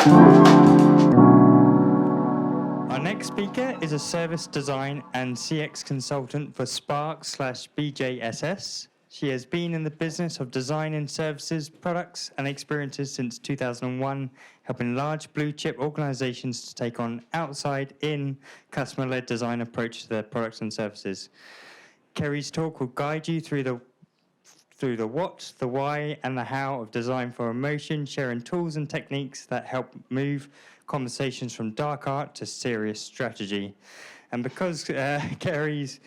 Our next speaker is a service design and CX consultant for Spark/BJSS. She has been in the business of designing services, products, and experiences since 2001, helping large blue-chip organizations to take on outside-in, customer-led design approach to their products and services. Kerrie's talk will guide you through the what, the why, and the how of design for emotion, sharing tools and techniques that help move conversations from dark art to serious strategy. And because Kerrie's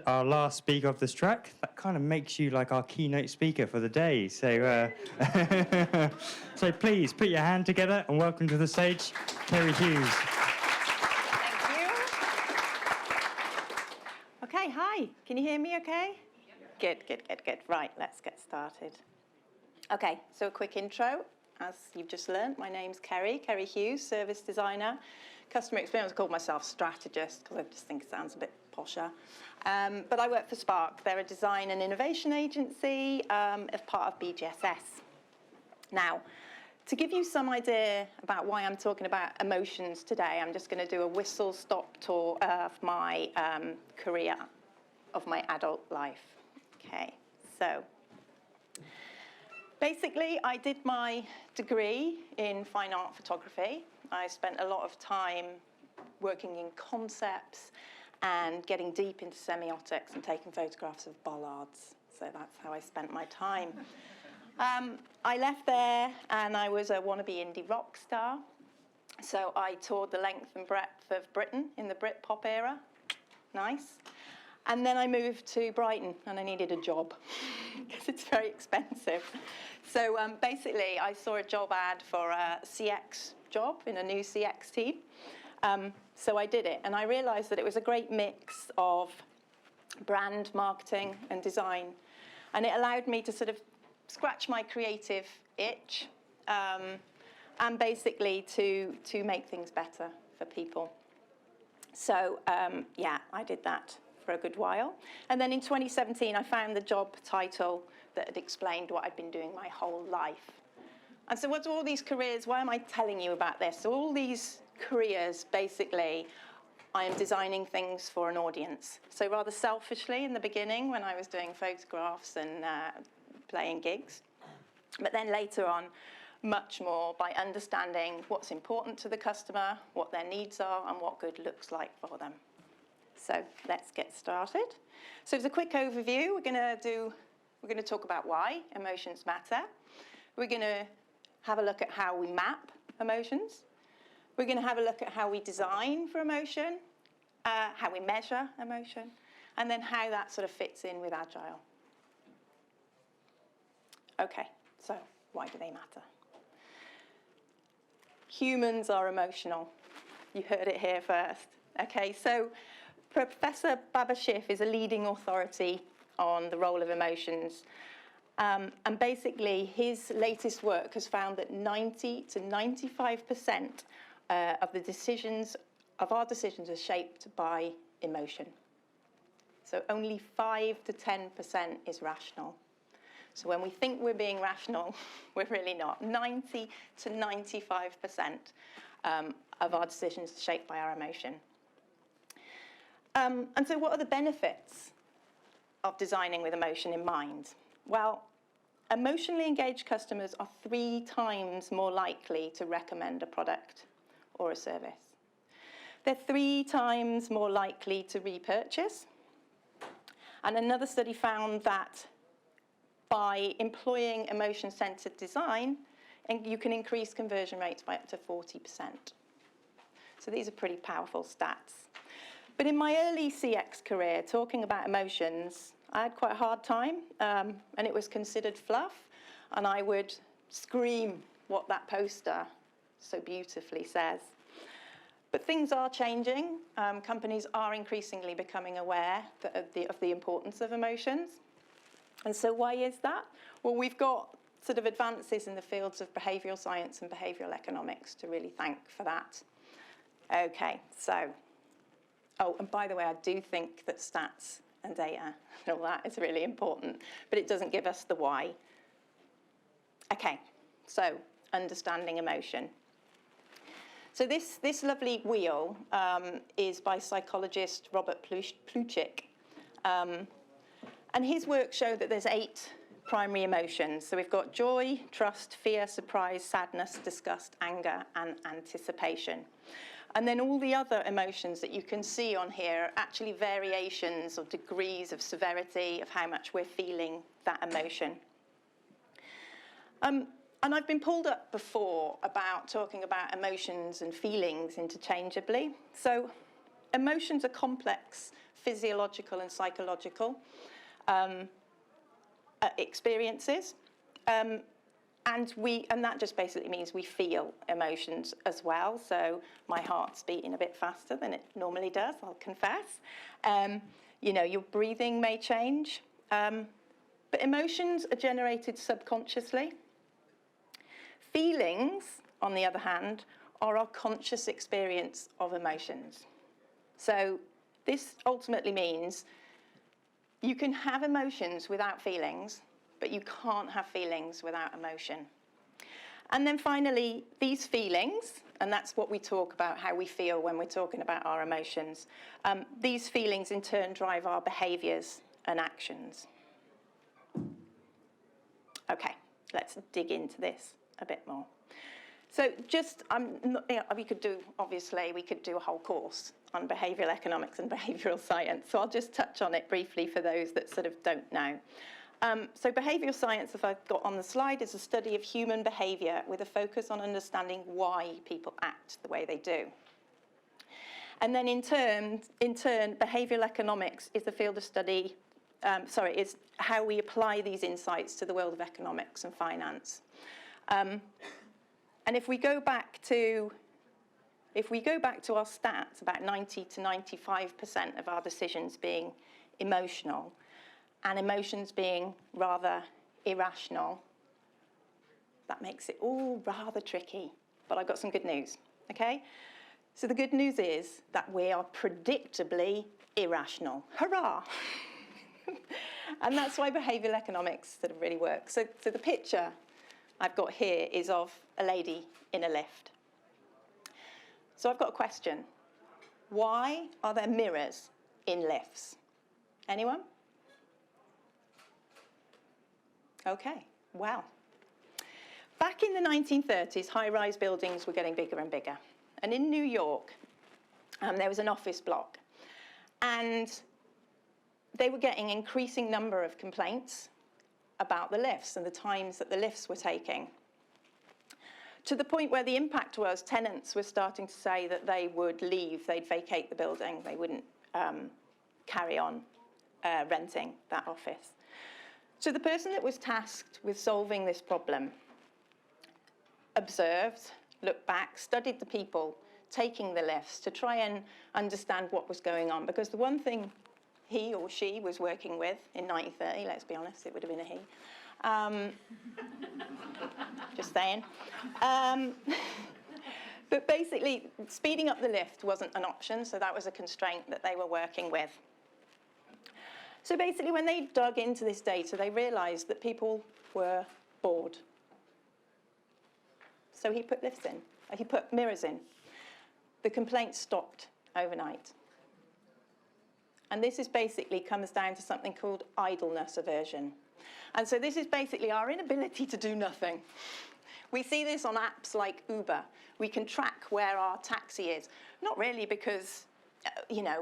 our last speaker of this track, that kind of makes you like our keynote speaker for the day. So, so please put your hand together and welcome to the stage, Kerrie Hughes. Thank you. Okay, hi. Can you hear me okay? Good. Right, let's get started. Okay, so a quick intro. As you've just learned, my name's Kerrie Hughes, service designer. Customer experience, I call myself strategist because I just think it sounds a bit posher. But I work for Spark. They're a design and innovation agency as part of BGSS. Now, to give you some idea about why I'm talking about emotions today, I'm just going to do a whistle-stop tour of my career, of my adult life. Okay, so basically, I did my degree in fine art photography. I spent a lot of time working in concepts and getting deep into semiotics and taking photographs of bollards. So that's how I spent my time. I left there and I was a wannabe indie rock star. So I toured the length and breadth of Britain in the Britpop era. Nice. And then I moved to Brighton and I needed a job because it's very expensive. So basically, I saw a job ad for a CX job in a new CX team. So I did it, and I realized that it was a great mix of brand marketing and design. And it allowed me to sort of scratch my creative itch and basically to make things better for people. So yeah, I did that for a good while. And then in 2017, I found the job title that had explained what I'd been doing my whole life. And so what's all these careers? Why am I telling you about this? So all these careers, basically, I am designing things for an audience. So rather selfishly in the beginning when I was doing photographs and playing gigs. But then later on, much more by understanding what's important to the customer, what their needs are, and what good looks like for them. So let's get started. So as a quick overview, we're going to talk about why emotions matter. We're going to have a look at how we map emotions. We're going to have a look at how we design for emotion, how we measure emotion, and then how that sort of fits in with Agile. Okay, so why do they matter? Humans are emotional. You heard it here first. Okay, so Professor Babashiff is a leading authority on the role of emotions. And basically, his latest work has found that 90 to 95% of our decisions are shaped by emotion. So only 5 to 10% is rational. So when we think we're being rational, we're really not. 90 to 95% of our decisions are shaped by our emotion. And so what are the benefits of designing with emotion in mind? Well, emotionally engaged customers are 3 times more likely to recommend a product or a service. They're 3 times more likely to repurchase. And another study found that by employing emotion-centered design, you can increase conversion rates by up to 40%. So these are pretty powerful stats. But in my early CX career, talking about emotions, I had quite a hard time, and it was considered fluff, and I would scream what that poster so beautifully says. But things are changing. Companies are increasingly becoming aware of the importance of emotions. And so why is that? Well, we've got sort of advances in the fields of behavioural science and behavioural economics to really thank for that. Okay, so, oh, and by the way, I do think that stats and data and all that is really important, but it doesn't give us the why. Okay, so understanding emotion. So this lovely wheel is by psychologist Robert Plutchik. And his work showed that there's 8 primary emotions. So we've got joy, trust, fear, surprise, sadness, disgust, anger, and anticipation. And then all the other emotions that you can see on here are actually variations or degrees of severity of how much we're feeling that emotion. And I've been pulled up before about talking about emotions and feelings interchangeably. So emotions are complex physiological and psychological experiences. And that just basically means we feel emotions as well. So my heart's beating a bit faster than it normally does, I'll confess. You know, your breathing may change. But emotions are generated subconsciously. Feelings, on the other hand, are our conscious experience of emotions. So this ultimately means you can have emotions without feelings, but you can't have feelings without emotion. And then finally, these feelings, and that's what we talk about, how we feel when we're talking about our emotions, these feelings in turn drive our behaviours and actions. Okay, let's dig into this a bit more. So we could do a whole course on behavioural economics and behavioural science. So I'll just touch on it briefly for those that sort of don't know. So behavioural science, as I've got on the slide, is a study of human behaviour with a focus on understanding why people act the way they do. And then in turn, behavioural economics is the field of study, is how we apply these insights to the world of economics and finance. And if we go back to our stats, about 90 to 95% of our decisions being emotional, and emotions being rather irrational, that makes it all rather tricky. But I've got some good news, okay? So the good news is that we are predictably irrational. Hurrah! And that's why behavioural economics sort of really works. So the picture I've got here is of a lady in a lift. So I've got a question. Why are there mirrors in lifts? Anyone? Okay, wow. Back in the 1930s, high-rise buildings were getting bigger and bigger. And in New York, there was an office block. And they were getting an increasing number of complaints about the lifts and the times that the lifts were taking, to the point where the impact was tenants were starting to say that they would leave, they'd vacate the building, they wouldn't carry on renting that office. So the person that was tasked with solving this problem observed, looked back, studied the people taking the lifts to try and understand what was going on, because the one thing he or she was working with in 1930, let's be honest, it would have been a he. Just saying. But basically, speeding up the lift wasn't an option, so that was a constraint that they were working with. So basically, when they dug into this data, they realised that people were bored. So he put lifts in. He put mirrors in. The complaints stopped overnight. And this is basically comes down to something called idleness aversion. And so this is basically our inability to do nothing. We see this on apps like Uber. We can track where our taxi is. Not really because,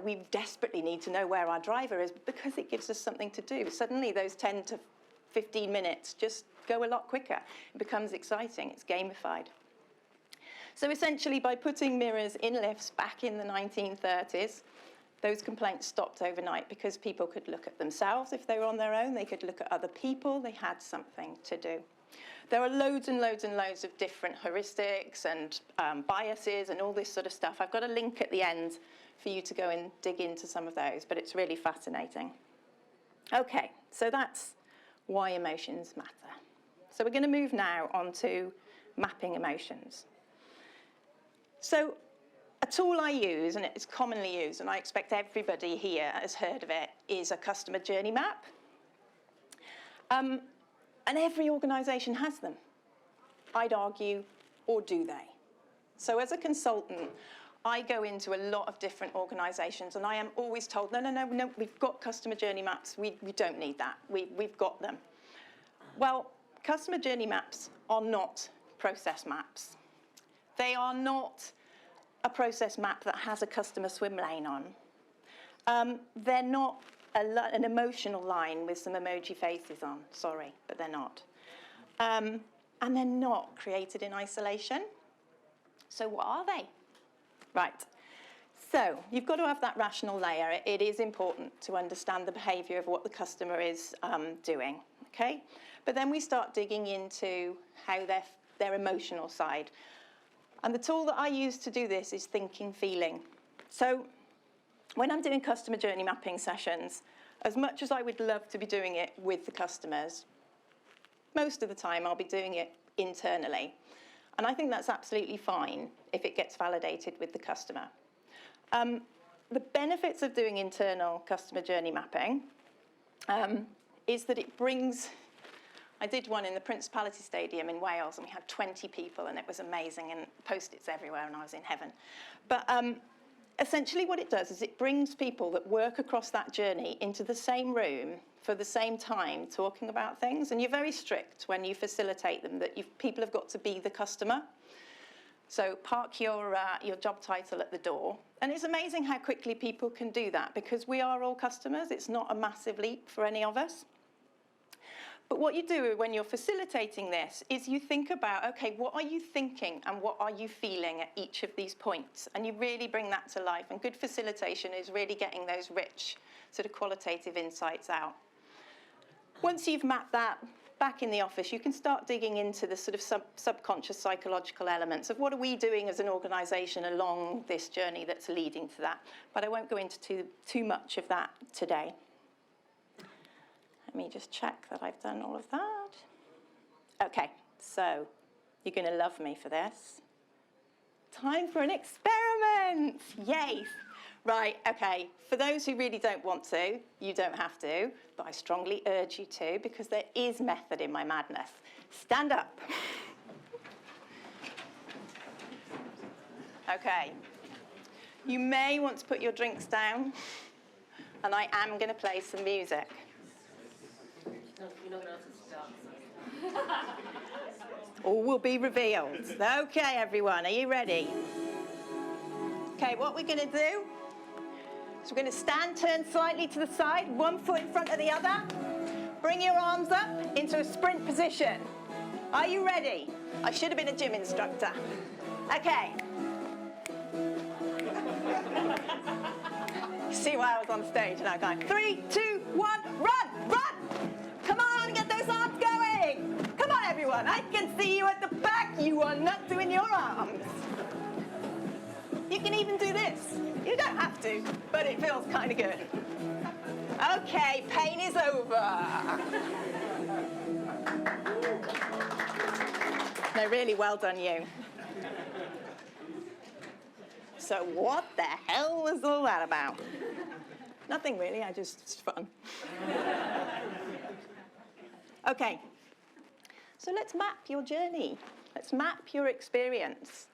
we desperately need to know where our driver is, but because it gives us something to do. Suddenly those 10 to 15 minutes just go a lot quicker. It becomes exciting. It's gamified. So essentially, by putting mirrors in lifts back in the 1930s, those complaints stopped overnight because people could look at themselves if they were on their own. They could look at other people. They had something to do. There are loads and loads and loads of different heuristics and biases and all this sort of stuff. I've got a link at the end for you to go and dig into some of those, but it's really fascinating. Okay, so that's why emotions matter. So we're going to move now on to mapping emotions. So a tool I use, and it's commonly used, and I expect everybody here has heard of it, is a customer journey map. And every organisation has them. I'd argue, or do they? So as a consultant, I go into a lot of different organisations, and I am always told, no, we've got customer journey maps. We don't need that. We've got them. Well, customer journey maps are not process maps. They are not a process map that has a customer swim lane on. They're not an emotional line with some emoji faces on. Sorry, but they're not. And they're not created in isolation. So what are they? Right. So you've got to have that rational layer. It is important to understand the behaviour of what the customer is doing. Okay? But then we start digging into how their emotional side. And the tool that I use to do this is thinking, feeling. So when I'm doing customer journey mapping sessions, as much as I would love to be doing it with the customers, most of the time I'll be doing it internally. And I think that's absolutely fine if it gets validated with the customer. The benefits of doing internal customer journey mapping is that it brings... I did one in the Principality Stadium in Wales, and we had 20 people, and it was amazing, and Post-its everywhere, and I was in heaven. But essentially what it does is it brings people that work across that journey into the same room for the same time talking about things, and you're very strict when you facilitate them that people have got to be the customer. So park your job title at the door, and it's amazing how quickly people can do that because we are all customers. It's not a massive leap for any of us. But what you do when you're facilitating this is you think about, okay, what are you thinking and what are you feeling at each of these points? And you really bring that to life. And good facilitation is really getting those rich sort of qualitative insights out. Once you've mapped that back in the office, you can start digging into the sort of subconscious psychological elements of what are we doing as an organisation along this journey that's leading to that. But I won't go into too much of that today. Let me just check that I've done all of that. Okay, so you're going to love me for this. Time for an experiment. Yay. Right, okay. For those who really don't want to, you don't have to, but I strongly urge you to because there is method in my madness. Stand up. Okay. You may want to put your drinks down, and I am going to play some music. All will be revealed. Okay, everyone, are you ready? Okay, what we're going to do is we're going to stand, turn slightly to the side, one foot in front of the other. Bring your arms up into a sprint position. Are you ready? I should have been a gym instructor. Okay. See why I was on stage and I'm going, 3, 2, 1, run, run! Come on, get those arms going! Come on, everyone, I can see you at the back. You are not doing your arms. You can even do this. You don't have to, but it feels kind of good. Okay, pain is over. No, really well done, you. So what the hell was all that about? Nothing really, it's fun. Okay, so let's map your journey. Let's map your experience.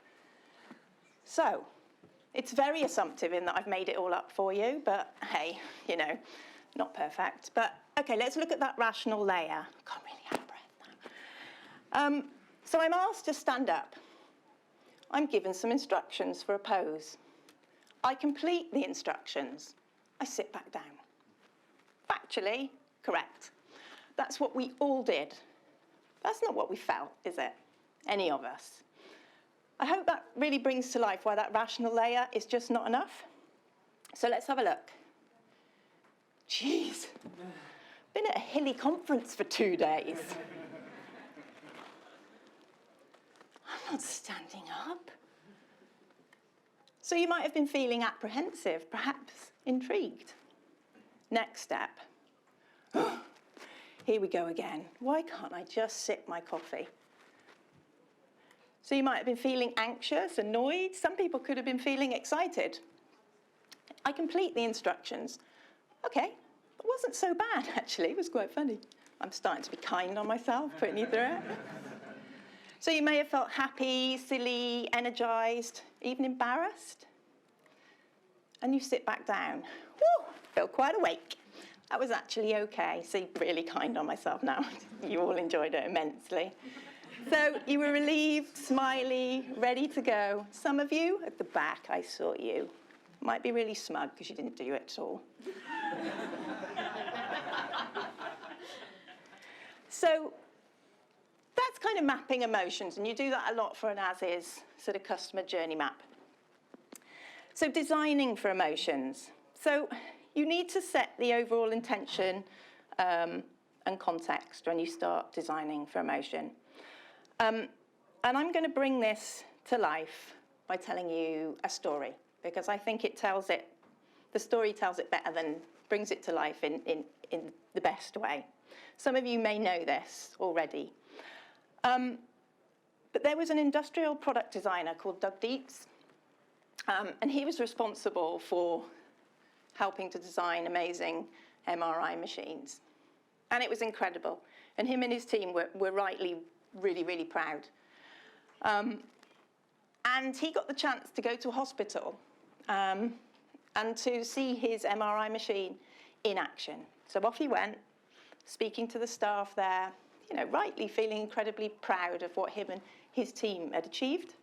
So, it's very assumptive in that I've made it all up for you, but hey, you know, not perfect. But, okay, let's look at that rational layer. Can't really have breath now. So I'm asked to stand up. I'm given some instructions for a pose. I complete the instructions. I sit back down. Factually correct. That's what we all did. That's not what we felt, is it? Any of us. I hope that really brings to life why that rational layer is just not enough. So let's have a look. Jeez. Been at a hilly conference for 2 days. I'm not standing up. So you might have been feeling apprehensive, perhaps intrigued. Next step. Here we go again. Why can't I just sip my coffee? So you might have been feeling anxious, annoyed. Some people could have been feeling excited. I complete the instructions. Okay, it wasn't so bad, actually. It was quite funny. I'm starting to be kind on myself, putting you through it. So you may have felt happy, silly, energized, even embarrassed. And you sit back down. Woo, feel quite awake. That was actually okay. So really kind on myself now. You all enjoyed it immensely. So you were relieved, smiley, ready to go. Some of you at the back, I saw you. Might be really smug because you didn't do it at all. So that's kind of mapping emotions, and you do that a lot for an as-is sort of customer journey map. So designing for emotions. So you need to set the overall intention and context when you start designing for emotion. And I'm going to bring this to life by telling you a story, because I think it tells it, the story tells it better than brings it to life in the best way. Some of you may know this already. But there was an industrial product designer called Doug Dietz, and he was responsible for helping to design amazing MRI machines. And it was incredible. And him and his team were rightly really, really proud. And he got the chance to go to a hospital and to see his MRI machine in action. So off he went, speaking to the staff there, you know, rightly feeling incredibly proud of what him and his team had achieved.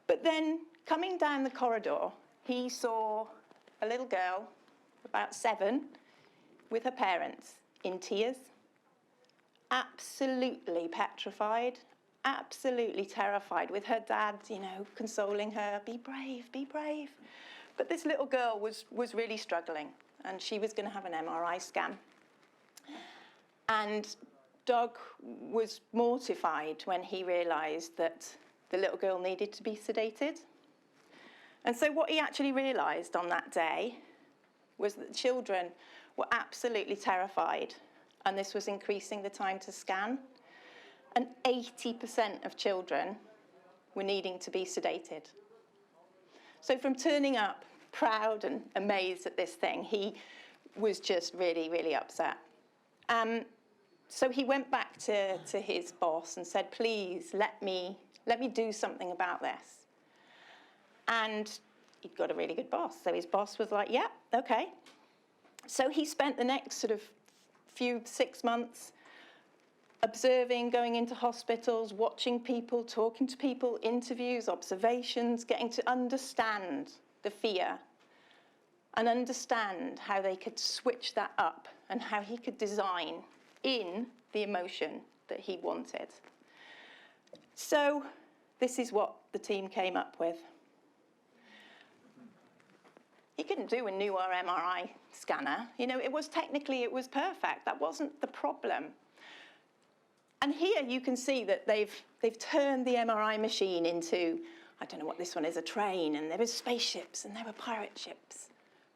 But then, coming down the corridor, he saw a little girl, about 7, with her parents, in tears, absolutely petrified, absolutely terrified, with her dad, you know, consoling her, be brave, be brave. But this little girl was really struggling, and she was going to have an MRI scan. And Doug was mortified when he realised that the little girl needed to be sedated. And so what he actually realised on that day was that the children were absolutely terrified, and this was increasing the time to scan. And 80% of children were needing to be sedated. So from turning up proud and amazed at this thing, he was just really, really upset. So he went back to his boss and said, please, let me do something about this. And he'd got a really good boss. So his boss was like, yeah, okay. So he spent the next sort of 6 months observing, going into hospitals, watching people, talking to people, interviews, observations, getting to understand the fear and understand how they could switch that up and how he could design in the emotion that he wanted. So this is what the team came up with. He couldn't do a newer MRI scanner. You know, it was perfect. That wasn't the problem. And here you can see that they've turned the MRI machine into, I don't know what this one is, a train, and there were spaceships and there were pirate ships.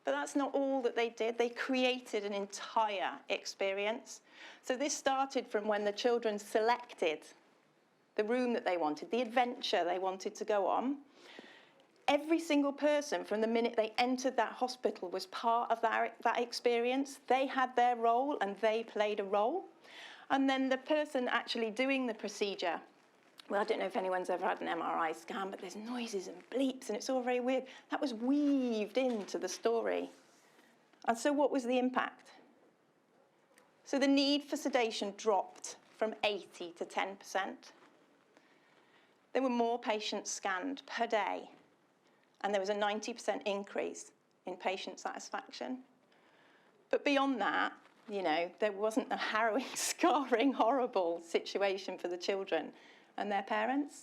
But that's not all that they did. They created an entire experience. So this started from when the children selected the room that they wanted, the adventure they wanted to go on. Every single person, from the minute they entered that hospital, was part of that experience. They had their role and they played a role. And then the person actually doing the procedure, well, I don't know if anyone's ever had an MRI scan, but there's noises and bleeps and it's all very weird. That was weaved into the story. And so what was the impact? So the need for sedation dropped from 80 to 10%. There were more patients scanned per day, and there was a 90% increase in patient satisfaction. But beyond that, you know, there wasn't a harrowing, scarring, horrible situation for the children and their parents.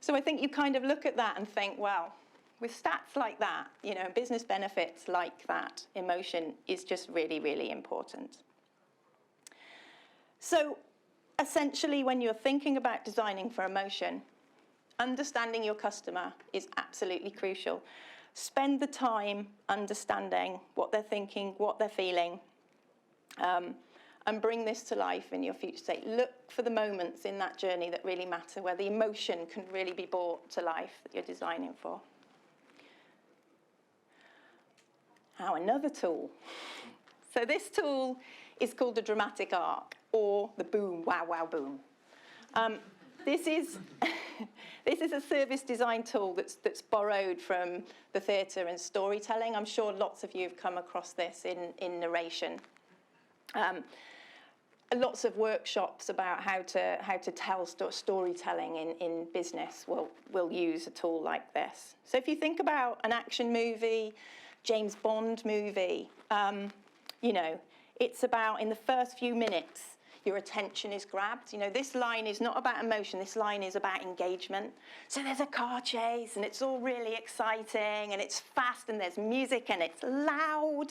So I think you kind of look at that and think, well, with stats like that, you know, business benefits like that, emotion is just really, really important. So essentially, when you're thinking about designing for emotion, understanding your customer is absolutely crucial. Spend the time understanding what they're thinking, what they're feeling, and bring this to life in your future state. Look for the moments in that journey that really matter, where the emotion can really be brought to life that you're designing for. Now, another tool. So this tool is called the dramatic arc, or the boom, wow, wow, boom. This is this is a service design tool that's borrowed from the theatre and storytelling. I'm sure lots of you have come across this in narration. Lots of workshops about how to tell storytelling in business will use a tool like this. So if you think about an action movie, James Bond movie, you know, it's about in the first few minutes, your attention is grabbed. You know, this line is not about emotion, this line is about engagement. So there's a car chase and it's all really exciting and it's fast and there's music and it's loud.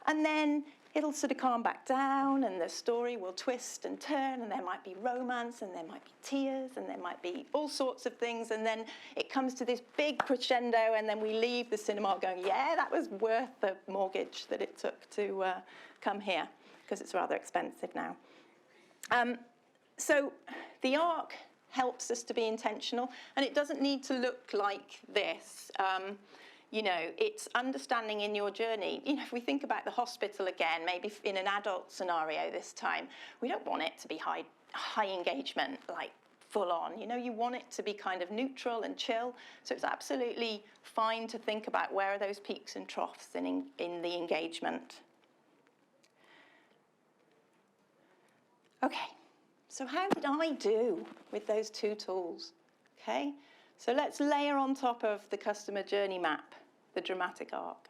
And then it'll sort of calm back down and the story will twist and turn and there might be romance and there might be tears and there might be all sorts of things. And then it comes to this big crescendo and then we leave the cinema going, yeah, that was worth the mortgage that it took to come here because it's rather expensive now. So the arc helps us to be intentional, and it doesn't need to look like this. You know, it's understanding in your journey. You know, if we think about the hospital again, maybe in an adult scenario this time, we don't want it to be high engagement, like full on. You know, you want it to be kind of neutral and chill. So it's absolutely fine to think about where are those peaks and troughs in the engagement. Okay, so how did I do with those two tools? Okay, so let's layer on top of the customer journey map the dramatic arc.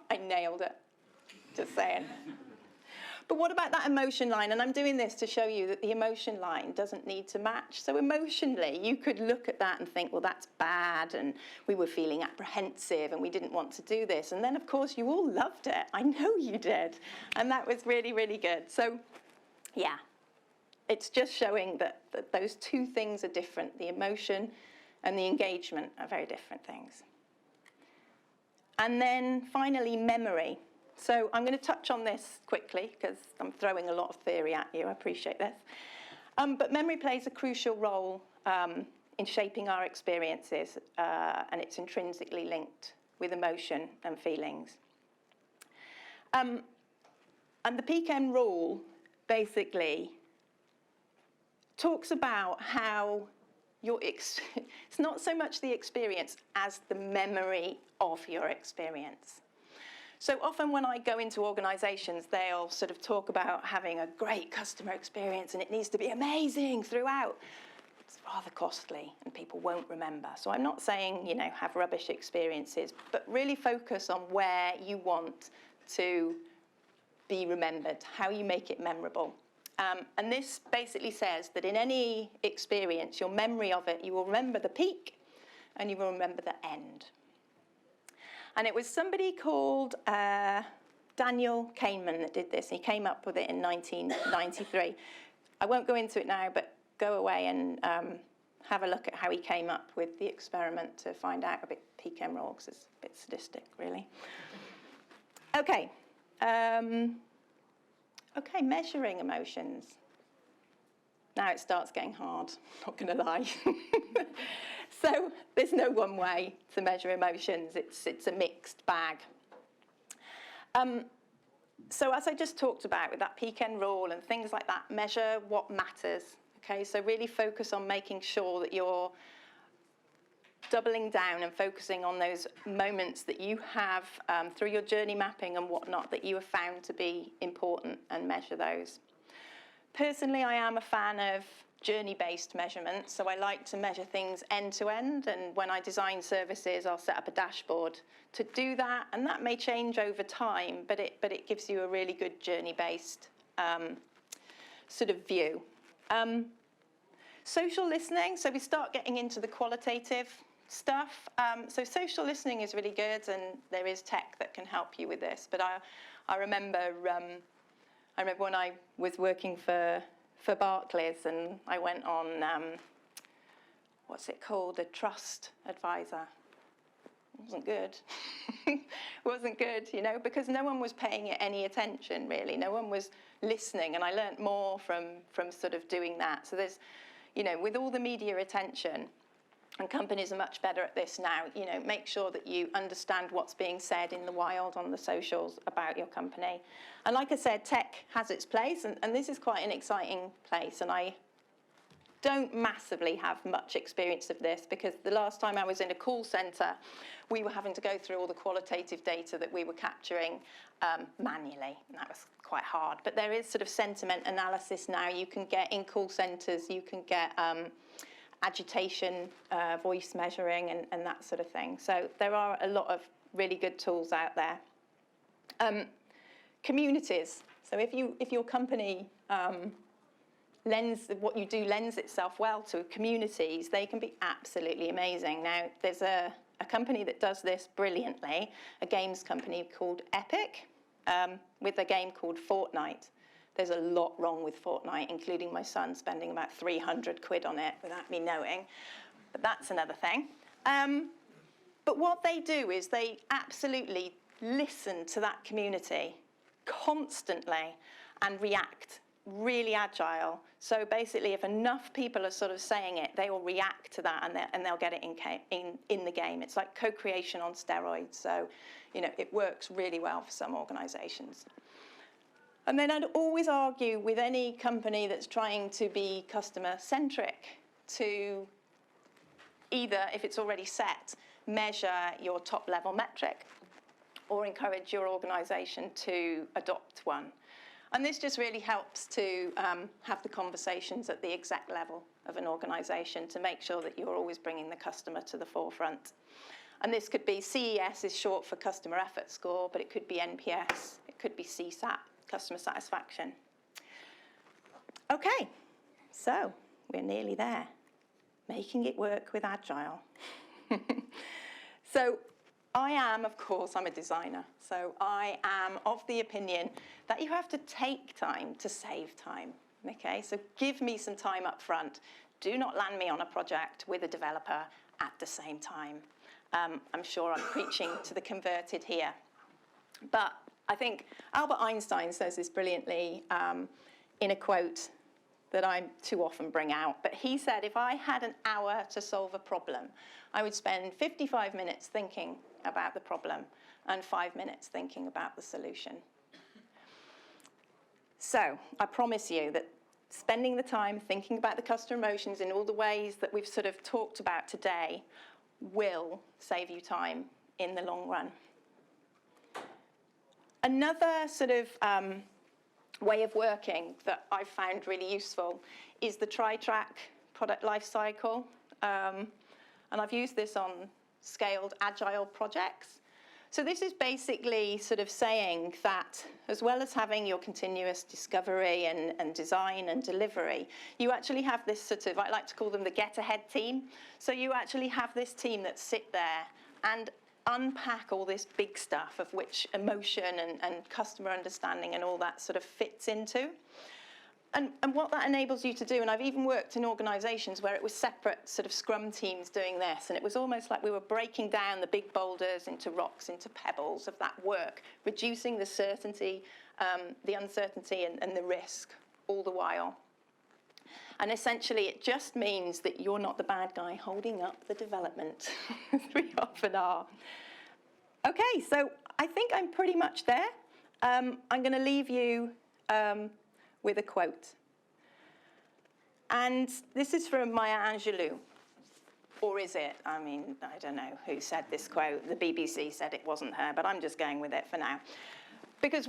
I nailed it, just saying. But what about that emotion line? And I'm doing this to show you that the emotion line doesn't need to match. So emotionally, you could look at that and think, well, that's bad, and we were feeling apprehensive, and we didn't want to do this. And then, of course, you all loved it. I know you did. And that was really, really good. So, yeah, it's just showing that those two things are different. The emotion and the engagement are very different things. And then, finally, memory. So I'm going to touch on this quickly because I'm throwing a lot of theory at you. I appreciate this. But memory plays a crucial role in shaping our experiences, and it's intrinsically linked with emotion and feelings. And the PCAN rule basically talks about how it's not so much the experience as the memory of your experience. So often when I go into organisations, they'll sort of talk about having a great customer experience and it needs to be amazing throughout. It's rather costly and people won't remember. So I'm not saying, you know, have rubbish experiences, but really focus on where you want to be remembered, how you make it memorable. And this basically says that in any experience, your memory of it, you will remember the peak and you will remember the end. And it was somebody called Daniel Kahneman that did this. He came up with it in 1993. I won't go into it now, but go away and have a look at how he came up with the experiment to find out a bit PCAN rule, because it's a bit sadistic, really. Okay. Okay, measuring emotions. Now it starts getting hard, not going to lie. So there's no one way to measure emotions. It's a mixed bag. So as I just talked about with that PCAN rule and things like that, measure what matters. Okay, so really focus on making sure that you're doubling down and focusing on those moments that you have through your journey mapping and whatnot that you have found to be important, and measure those. Personally, I am a fan of journey-based measurements, so I like to measure things end-to-end, and when I design services, I'll set up a dashboard to do that, and that may change over time, but it gives you a really good journey-based sort of view. Social listening, so we start getting into the qualitative stuff. So social listening is really good, and there is tech that can help you with this, but I remember when I was working for Barclays, and I went on, what's it called, a trust advisor. It wasn't good. It wasn't good, you know, because no one was paying it any attention, really. No one was listening, and I learnt more from sort of doing that. So there's, you know, with all the media attention, and companies are much better at this now, you know, make sure that you understand what's being said in the wild on the socials about your company. And like I said, tech has its place, and this is quite an exciting place, and I don't massively have much experience of this, because the last time I was in a call centre, we were having to go through all the qualitative data that we were capturing manually, and that was quite hard. But there is sort of sentiment analysis now. You can get in call centres, you can get agitation, voice measuring, and that sort of thing. So there are a lot of really good tools out there. Communities. So if your company what you do lends itself well to communities, they can be absolutely amazing. Now, there's a company that does this brilliantly, a games company called Epic, with a game called Fortnite. There's a lot wrong with Fortnite, including my son spending about 300 quid on it without me knowing. But that's another thing. But what they do is they absolutely listen to that community constantly and react, really agile. So basically, if enough people are sort of saying it, they will react to that, and they'll get it in the game. It's like co-creation on steroids. So, it works really well for some organisations. And then I'd always argue with any company that's trying to be customer-centric to either, if it's already set, measure your top-level metric, or encourage your organisation to adopt one. And this just really helps to have the conversations at the exec level of an organisation to make sure that you're always bringing the customer to the forefront. And this could be CES is short for Customer Effort Score, but it could be NPS, it could be CSAT, Customer Satisfaction. Okay, so we're nearly there. Making it work with Agile. So I am, of course, I'm a designer, so I am of the opinion that you have to take time to save time, okay? So give me some time up front. Do not land me on a project with a developer at the same time. I'm sure I'm preaching to the converted here. But I think Albert Einstein says this brilliantly in a quote that I too often bring out. But he said, if I had an hour to solve a problem, I would spend 55 minutes thinking about the problem and 5 minutes thinking about the solution. So I promise you that spending the time thinking about the customer emotions in all the ways that we've sort of talked about today will save you time in the long run. Another sort of way of working that I've found really useful is the tri-track product life cycle. And I've used this on scaled agile projects. So this is basically sort of saying that as well as having your continuous discovery and design and delivery, you actually have this sort of, I like to call them the get-ahead team. So you actually have this team that sit there and unpack all this big stuff of which emotion and customer understanding and all that sort of fits into. And what that enables you to do, and I've even worked in organisations where it was separate sort of scrum teams doing this, and it was almost like we were breaking down the big boulders into rocks, into pebbles of that work, reducing the certainty, the uncertainty and the risk all the while. And essentially it just means that you're not the bad guy holding up the development, as we often are. Okay, so I think I'm pretty much there. I'm going to leave you with a quote. And this is from Maya Angelou. Or is it? I mean, I don't know who said this quote. The BBC said it wasn't her, but I'm just going with it for now. Because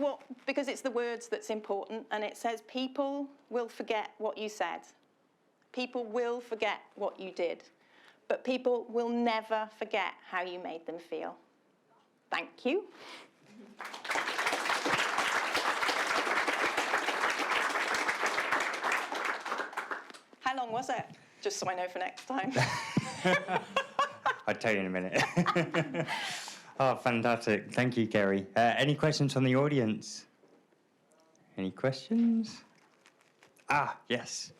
it's the words that's important, and it says, people will forget what you said. People will forget what you did. But people will never forget how you made them feel. Thank you. How long was it? Just so I know for next time. I'll tell you in a minute. Oh, fantastic. Thank you, Kerrie. Any questions from the audience? Any questions? Yes.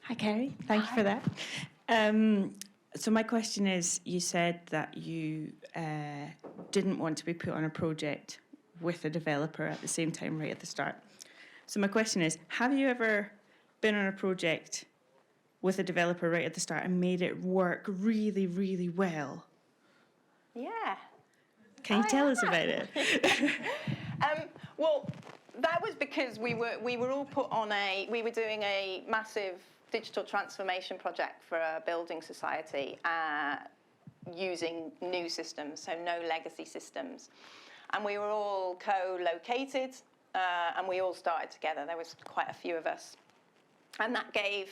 Hi, Kerrie. Thank you for that. So my question is, you said that you didn't want to be put on a project with a developer at the same time right at the start. So my question is, have you ever been on a project with a developer right at the start and made it work really, really well? Yeah. Can you tell us about it? Well, that was because we were all put on we were doing a massive digital transformation project for a building society using new systems, so no legacy systems. And we were all co-located and we all started together. There was quite a few of us. And that gave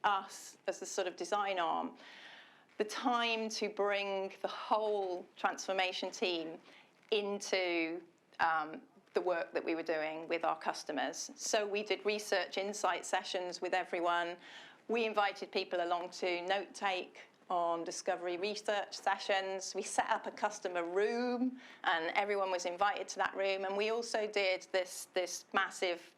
us, as the sort of design arm, the time to bring the whole transformation team into the work that we were doing with our customers. So we did research insight sessions with everyone. We invited people along to note take on discovery research sessions. We set up a customer room and everyone was invited to that room. And we also did this massive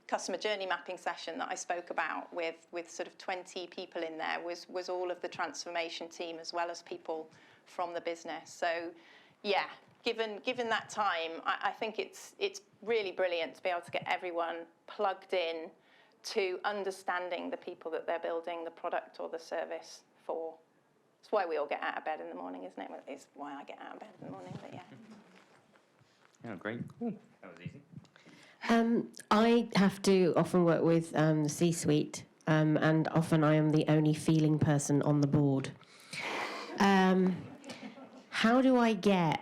customer journey mapping session that I spoke about with sort of 20 people in there, was all of the transformation team as well as people from the business. So yeah, given that time, I think it's really brilliant to be able to get everyone plugged in to understanding the people that they're building the product or the service for. It's why we all get out of bed in the morning, isn't it? It's why I get out of bed in the morning, but yeah. Yeah, great. Cool. That was easy. I have to often work with the C-suite, and often I am the only feeling person on the board. How do I get,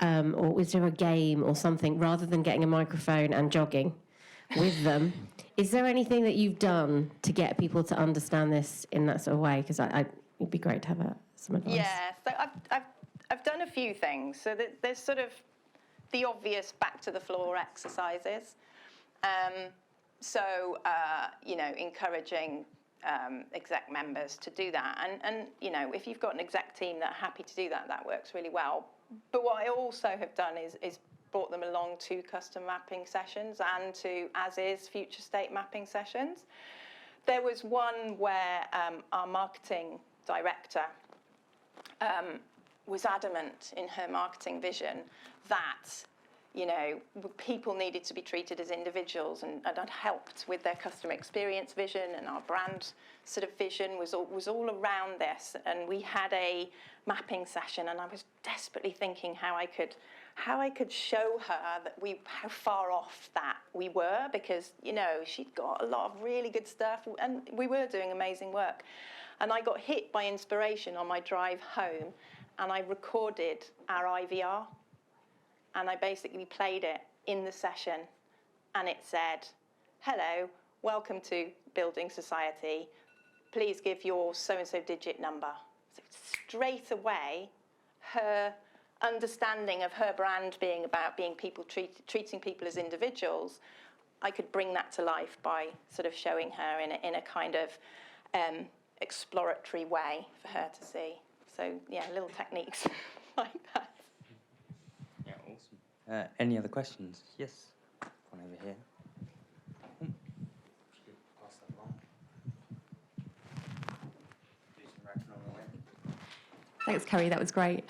or is there a game or something, rather than getting a microphone and jogging with them, is there anything that you've done to get people to understand this in that sort of way? Because it'd be great to have some advice. Yeah, so I've done a few things. So there's sort of the obvious back to the floor exercises. Encouraging exec members to do that. And if you've got an exec team that are happy to do that, that works really well. But what I also have done is brought them along to custom mapping sessions and to as-is future state mapping sessions. There was one where our marketing director was adamant in her marketing vision that people needed to be treated as individuals, and I'd helped with their customer experience vision, and our brand sort of vision was all around this. And we had a mapping session, and I was desperately thinking how I could show her that how far off that we were, because she'd got a lot of really good stuff, and we were doing amazing work. And I got hit by inspiration on my drive home, and I recorded our IVR. And I basically played it in the session, and it said, "Hello, welcome to Building Society. Please give your so-and-so digit number." So straight away, her understanding of her brand being about being treating people as individuals, I could bring that to life by sort of showing her in a kind of exploratory way for her to see. So yeah, little techniques like that. Yeah, awesome. Any other questions? Yes, one over here. Pass that along. Do some writing on the way. Thanks, Kerrie. That was great.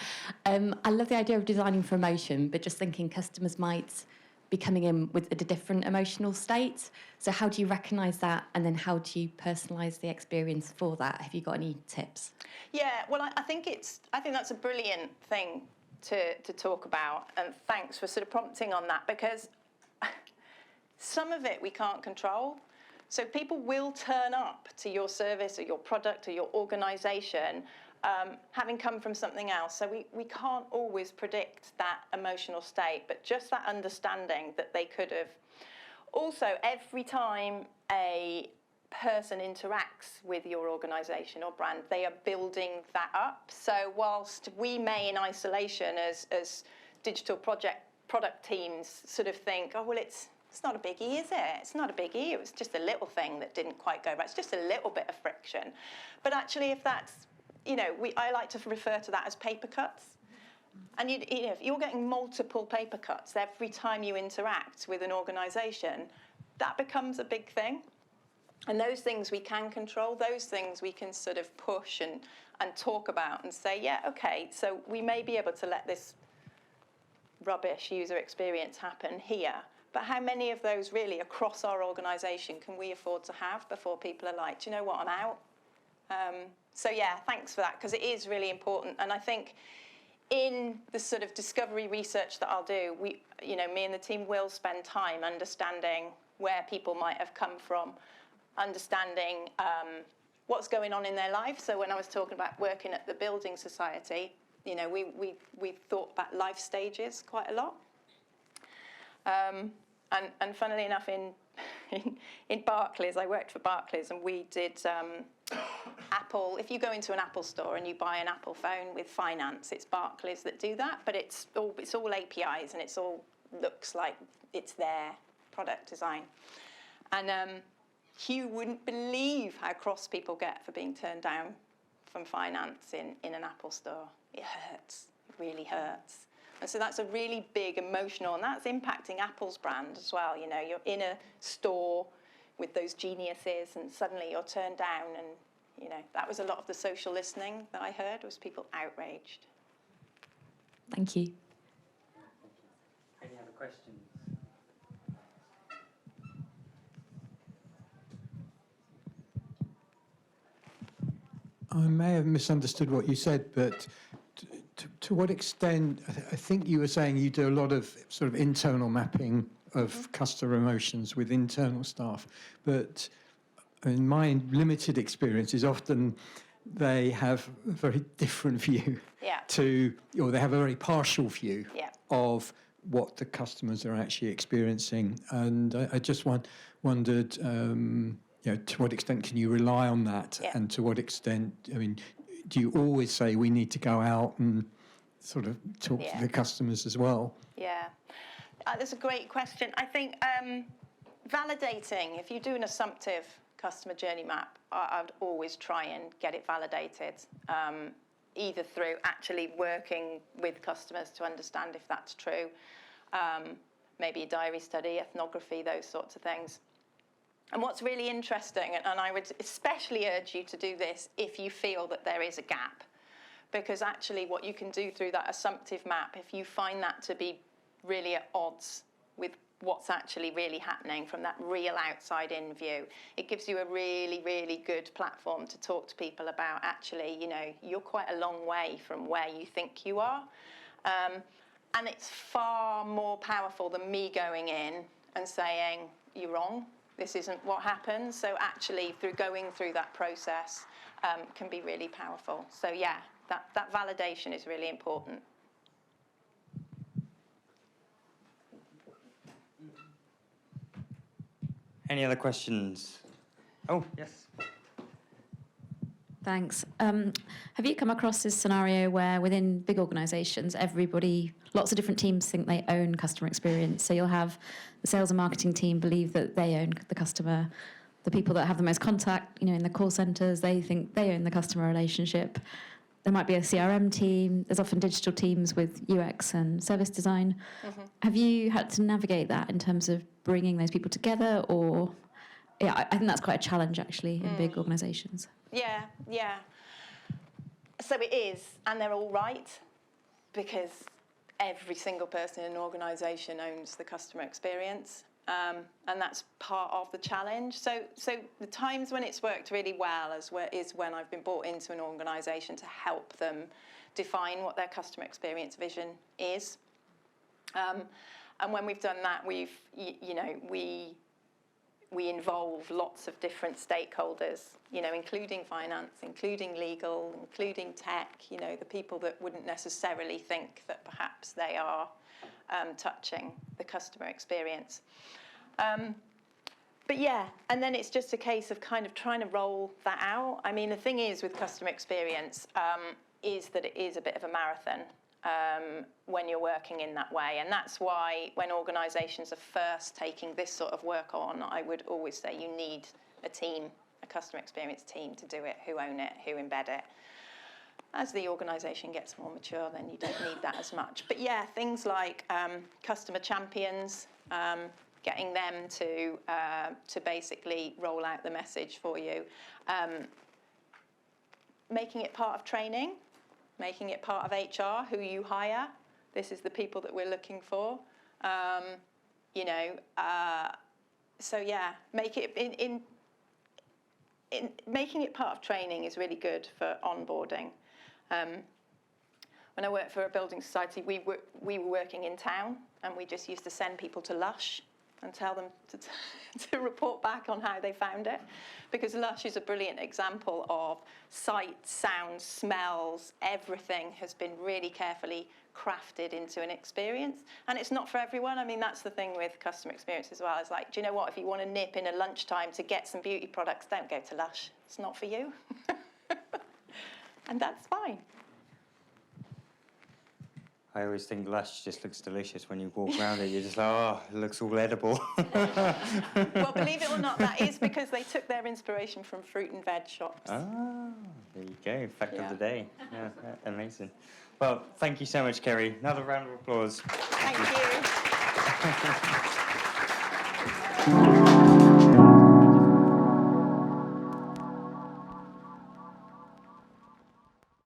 I love the idea of designing for emotion, but just thinking customers might be coming in with a different emotional state. So how do you recognise that, and then how do you personalise the experience for that? Have you got any tips? Yeah, well, I think that's a brilliant thing to talk about, and thanks for sort of prompting on that, because some of it we can't control. So people will turn up to your service or your product or your organisation having come from something else. So we can't always predict that emotional state, but just that understanding that they could have. Also, every time a person interacts with your organisation or brand, they are building that up. So whilst we may in isolation as digital product teams sort of think, oh, well, it's not a biggie, is it? It's not a biggie. It was just a little thing that didn't quite go right. It's just a little bit of friction. But actually, if that's, I like to refer to that as paper cuts. And if you're getting multiple paper cuts every time you interact with an organisation, that becomes a big thing. And those things we can control, those things we can sort of push and talk about and say, yeah, okay, so we may be able to let this rubbish user experience happen here, but how many of those really across our organisation can we afford to have before people are like, do you know what, I'm out? So yeah, thanks for that, because it is really important. And I think in the sort of discovery research that I'll do, me and the team will spend time understanding where people might have come from, understanding what's going on in their life. So when I was talking about working at the Building Society, we thought about life stages quite a lot. And funnily enough, in Barclays, I worked for Barclays, and we did Apple. If you go into an Apple store and you buy an Apple phone with finance, it's Barclays that do that, but it's all APIs, and it's all looks like it's their product design. And you wouldn't believe how cross people get for being turned down from finance in an Apple store. It hurts. It really hurts. And so that's a really big emotional, and that's impacting Apple's brand as well. You're in a store with those geniuses, and suddenly you're turned down, and that was a lot of the social listening that I heard, was people outraged. Thank you. Any other questions? I may have misunderstood what you said, but to what extent, I think you were saying you do a lot of sort of internal mapping of customer emotions with internal staff, but in my limited experience is often they have a very different view or they have a very partial view of what the customers are actually experiencing. And I just wondered, to what extent can you rely on that? And to what extent, do you always say we need to go out and sort of talk to the customers as well? Yeah, that's a great question. I think validating, if you do an assumptive customer journey map, I'd always try and get it validated, either through actually working with customers to understand if that's true, maybe a diary study, ethnography, those sorts of things. And what's really interesting, and I would especially urge you to do this if you feel that there is a gap, because actually what you can do through that assumptive map, if you find that to be really at odds with what's actually really happening from that real outside-in view, it gives you a really, really good platform to talk to people about actually, you're quite a long way from where you think you are. And it's far more powerful than me going in and saying, you're wrong. This isn't what happens. So actually, through going through that process can be really powerful. So yeah, that validation is really important. Any other questions? Oh, yes. Thanks. Have you come across this scenario where within big organisations, lots of different teams think they own customer experience? So you'll have the sales and marketing team believe that they own the customer. The people that have the most contact, in the call centres, they think they own the customer relationship. There might be a CRM team. There's often digital teams with UX and service design. Mm-hmm. Have you had to navigate that in terms of bringing those people together? Or, I think that's quite a challenge, actually, in big organisations. Yeah. So it is, and they're all right, because every single person in an organisation owns the customer experience, and that's part of the challenge. So the times when it's worked really well is when I've been brought into an organisation to help them define what their customer experience vision is. And when we've done that, we involve lots of different stakeholders, including finance, including legal, including tech, the people that wouldn't necessarily think that perhaps they are touching the customer experience. But yeah, and then it's just a case of kind of trying to roll that out. I mean, the thing is with customer experience is that it is a bit of a marathon when you're working in that way. And that's why when organisations are first taking this sort of work on, I would always say you need a team, a customer experience team to do it, who own it, who embed it. As the organisation gets more mature, then you don't need that as much. But yeah, things like customer champions, getting them to basically roll out the message for you, making it part of training, making it part of HR, who you hire. This is the people that we're looking for. So yeah, make it making it part of training is really good for onboarding. when I worked for a building society, we were working in town, and we just used to send people to Lush and tell them to report back on how they found it, because Lush is a brilliant example of sight, sound, smells, everything has been really carefully crafted into an experience, and it's not for everyone. I mean, that's the thing with customer experience as well. It's like, do you know what, if you want to nip in at lunchtime to get some beauty products, don't go to Lush. It's not for you. And that's fine. I always think Lush just looks delicious when you walk around it. You're just like, oh, it looks all edible. Well, believe it or not, that is because they took their inspiration from fruit and veg shops. Ah, there you go. Fact of Yeah. the day. Yeah, amazing. Well, thank you so much, Kerrie. Another round of applause. Thank you.